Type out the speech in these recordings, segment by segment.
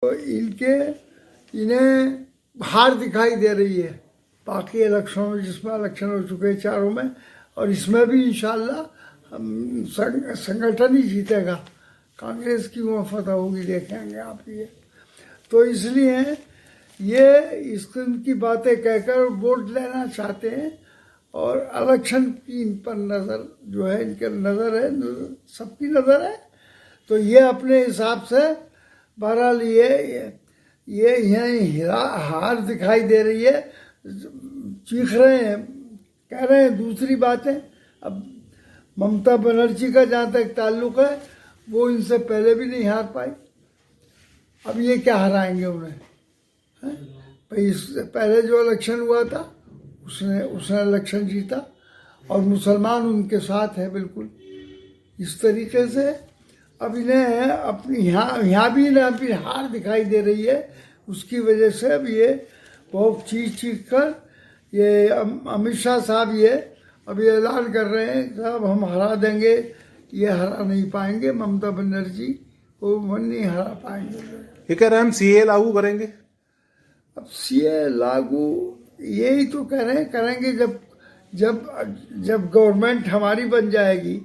तो इन्हें हार दिखाई दे रही है बाकी इलेक्शनों में, जिसमें इलेक्शन हो चुके हैं चारों में, और इसमें भी इंशाल्लाह संगठन ही जीतेगा। कांग्रेस की मुआफत होगी, देखेंगे आप ये। तो इसलिए ये इस किस्म की बातें कहकर वोट लेना चाहते हैं, और इलेक्शन की इन पर नज़र जो है, इनके नज़र है, सबकी नज़र है। तो ये अपने हिसाब से बहरहाल ये हार दिखाई दे रही है, चीख रहे हैं, कह रहे हैं दूसरी बातें। अब ममता बनर्जी का जहाँ तक ताल्लुक है, वो इनसे पहले भी नहीं हार पाई, अब ये क्या हराएंगे उन्हें? भाई इससे पहले जो इलेक्शन हुआ था उसने इलेक्शन जीता, और मुसलमान उनके साथ है बिल्कुल। इस तरीके से अब इन्हें अपनी यहाँ भी इन्हें अपनी हार दिखाई दे रही है। उसकी वजह से अब ये बहुत चीख कर ये अमित शाह साहब ये अभी ऐलान कर रहे हैं साहब हम हरा देंगे। ये हरा नहीं पाएंगे, ममता बनर्जी को वो नहीं हरा पाएंगे। ये कह रहे हैं हम सीए लागू करेंगे। अब सीए लागू यही तो कह रहे हैं, करेंगे जब गवर्नमेंट हमारी बन जाएगी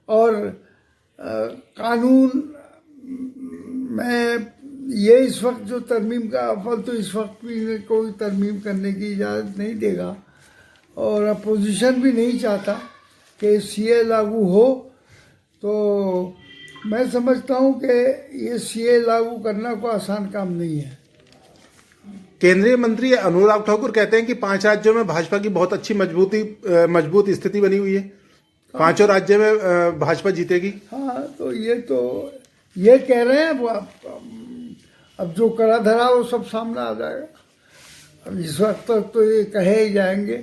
और कानून में ये इस वक्त जो तरमीम का अव्वल तो इस वक्त भी कोई तरमीम करने की इजाज़त नहीं देगा, और अपोजिशन भी नहीं चाहता कि सीए लागू हो। तो मैं समझता हूँ कि ये सीए लागू करना कोई आसान काम नहीं है। केंद्रीय मंत्री अनुराग ठाकुर कहते हैं कि 5 राज्यों में भाजपा की बहुत अच्छी मजबूत स्थिति बनी हुई है, 5 राज्यों में भाजपा जीतेगी। हाँ, तो ये कह रहे हैं, अब जो कड़ा धरा वो सब सामने आ जाएगा। अब इस वक्त तक तो ये कहे ही जाएंगे,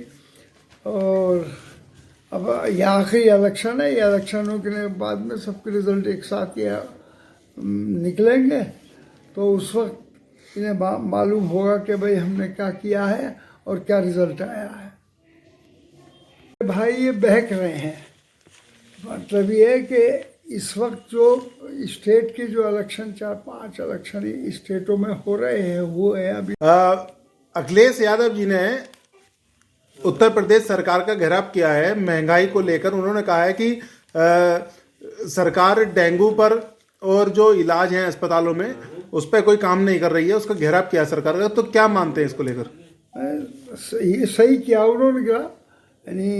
और अब ये आखिरी इलेक्शन है, ये इलेक्शनों के बाद में सबके रिजल्ट एक साथ ये निकलेंगे, तो उस वक्त इन्हें मालूम होगा कि भाई हमने क्या किया है और क्या रिजल्ट आया है। भाई ये बहक रहे हैं, मतलब ये है कि इस वक्त जो स्टेट के जो इलेक्शन 4-5 इलेक्शन स्टेटों में हो रहे हैं वो है अभी। अखिलेश यादव जी ने उत्तर प्रदेश सरकार का घेराव किया है महंगाई को लेकर। उन्होंने कहा है कि सरकार डेंगू पर और जो इलाज है अस्पतालों में उस पर कोई काम नहीं कर रही है, उसका घेराव किया सरकार का। तो क्या मानते हैं इसको लेकर? ये सही किया उन्होंने, क्या यानी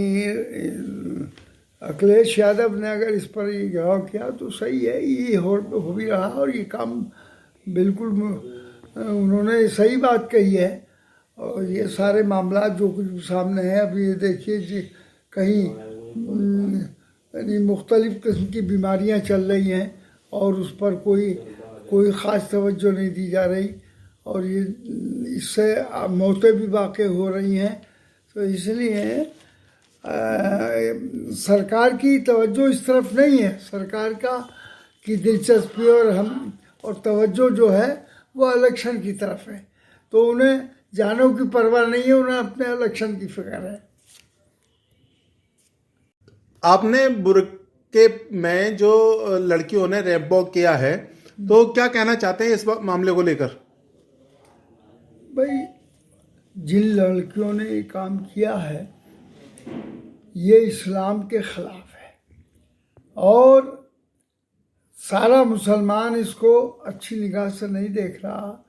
अखिलेश यादव ने अगर इस पर ये घेराव किया तो सही है, ये हो भी रहा, और ये काम बिल्कुल उन्होंने सही बात कही है। और ये सारे मामला जो कुछ सामने हैं अभी, ये देखिए जी कहीं यानी मुख्तलिफ किस्म की बीमारियां चल रही हैं और उस पर कोई ख़ास तवज्जो नहीं दी जा रही, और ये इससे मौतें भी वाक़ हो रही हैं। तो इसलिए सरकार की तवज्जो इस तरफ नहीं है, सरकार की दिलचस्पी और तवज्जो जो है वो इलेक्शन की तरफ है। तो उन्हें जानों की परवाह नहीं है, उन्हें अपने इलेक्शन की फिक्र है। आपने बुरके में जो लड़कियों ने रेप वॉक किया है, तो क्या कहना चाहते हैं इस मामले को लेकर? भाई जिन लड़कियों ने ये काम किया है ये इस्लाम के ख़िलाफ़ है, और सारा मुसलमान इसको अच्छी निगाह से नहीं देख रहा,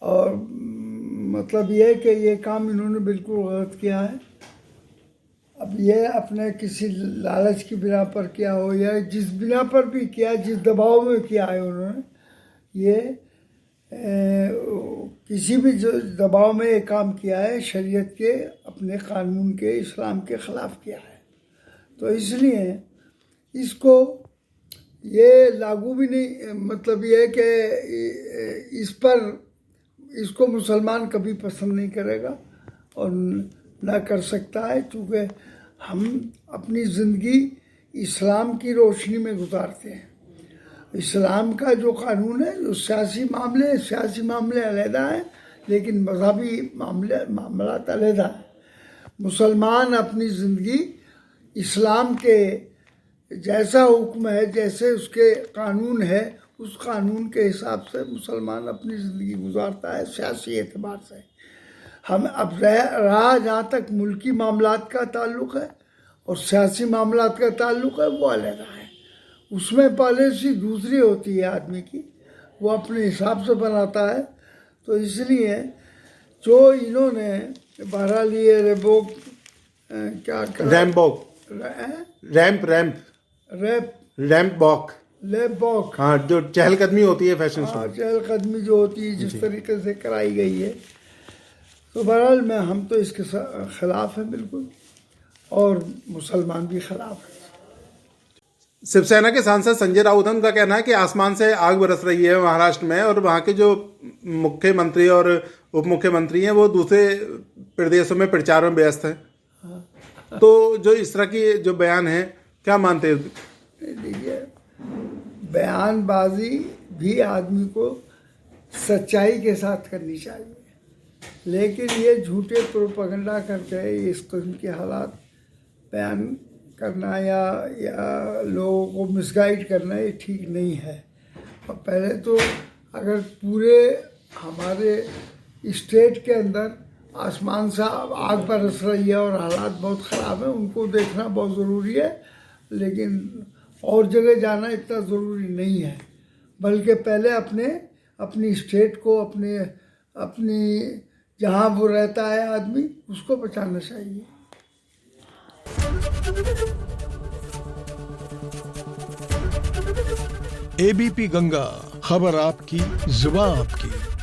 और मतलब ये है कि ये काम इन्होंने बिल्कुल गलत किया है। अब ये अपने किसी लालच की बिना पर किया हो या जिस बिना पर भी किया, जिस दबाव में किया है उन्होंने, ये किसी भी जो दबाव में ये काम किया है, शरीयत के, अपने कानून के, इस्लाम के ख़िलाफ़ किया है। तो इसलिए इसको ये लागू भी नहीं, मतलब ये है कि इसको मुसलमान कभी पसंद नहीं करेगा और ना कर सकता है, क्योंकि हम अपनी ज़िंदगी इस्लाम की रोशनी में गुजारते हैं। इस्लाम का जो कानून है, जो सियासी मामले अलहदा हैं, लेकिन मजहबी मामला अलहदा है। मुसलमान अपनी ज़िंदगी इस्लाम के जैसा हुक्म है, जैसे उसके कानून है, उस कानून के हिसाब से मुसलमान अपनी ज़िंदगी गुजारता है सियासी एतबार से। हम अब रहा जहाँ तक मुल्की मामलात का ताल्लुक़ है और सियासी मामलात का ताल्लुक़ है, वो अलग है। उसमें पॉलिसी दूसरी होती है आदमी की, वो अपने हिसाब से बनाता है। तो इसलिए जो इन्होंने बहरहाल ये रेबोक क्या रैम्प वॉक, हाँ, जो चहलकदमी होती है फैशन शो, चहलकदमी जो होती है जिस तरीके से कराई गई है, तो बहरहाल हम तो इसके खिलाफ हैं बिल्कुल, और मुसलमान भी खिलाफ हैं। शिवसेना के सांसद संजय राउत, उनका कहना है कि आसमान से आग बरस रही है महाराष्ट्र में, और वहाँ के जो मुख्यमंत्री और उप मुख्यमंत्री हैं वो दूसरे प्रदेशों में प्रचार में व्यस्त हैं। तो जो इस तरह की जो बयान है, क्या मानते हैं? देखिए, बयानबाजी भी आदमी को सच्चाई के साथ करनी चाहिए, लेकिन ये झूठे प्रोपेगेंडा करके इस किस्म के हालात बयान करना या लोगों को मिसगाइड करना, ये ठीक नहीं है। और पहले तो अगर पूरे हमारे स्टेट के अंदर आसमान से आग बरस रही है और हालात बहुत ख़राब हैं, उनको देखना बहुत ज़रूरी है, लेकिन और जगह जाना इतना ज़रूरी नहीं है, बल्कि पहले अपनी स्टेट को, अपनी जहाँ वो रहता है आदमी, उसको बचाना चाहिए। एबीपी गंगा, खबर आपकी, जुबान आपकी।